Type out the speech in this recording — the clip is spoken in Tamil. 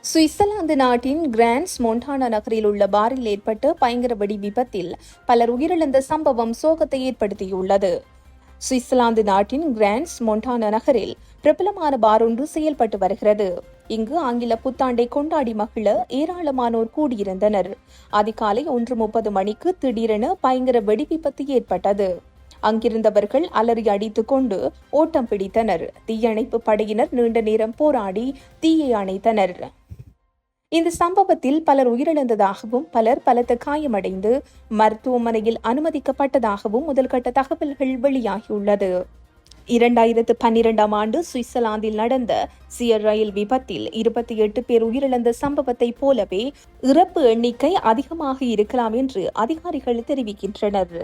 சுவிட்சர்லாந்து நாட்டின் கிரான்ஸ் மொன்டானா நகரில் உள்ள பாரில் ஏற்பட்ட பயங்கர வெடி விபத்தில் பலர் உயிரிழந்த சம்பவம் சோகத்தை ஏற்படுத்தியுள்ளது. சுவிட்சர்லாந்து நாட்டின் கிரான்ஸ் மொன்டானா நகரில் பிரபலமான பார் ஒன்று செயல்பட்டு வருகிறது. இங்கு ஆங்கில புத்தாண்டை கொண்டாடி மகிழ ஏராளமானோர் கூடியிருந்தனர். அதிகாலை 1:30 மணிக்கு திடீரென பயங்கர வெடி விபத்து ஏற்பட்டது. அங்கிருந்தவர்கள் அலறி அடித்துக் கொண்டு ஓட்டம் பிடித்தனர். தீயணைப்பு படையினர் நீண்ட நேரம் போராடி தீயை அணைத்தனர். இந்த சம்பவத்தில் பலர் உயிரிழந்ததாகவும் பலர் பலத்த காயமடைந்து மருத்துவமனையில் அனுமதிக்கப்பட்டதாகவும் முதல்கட்ட தகவல்கள் வெளியாகியுள்ளது. 2012ஆம் ஆண்டு சுவிட்சர்லாந்தில் நடந்த சியர் ரயில் விபத்தில் 28 பேர் உயிரிழந்த சம்பவத்தை போலவே இறப்பு எண்ணிக்கை அதிகமாக இருக்கலாம் என்று அதிகாரிகள் தெரிவிக்கின்றனர்.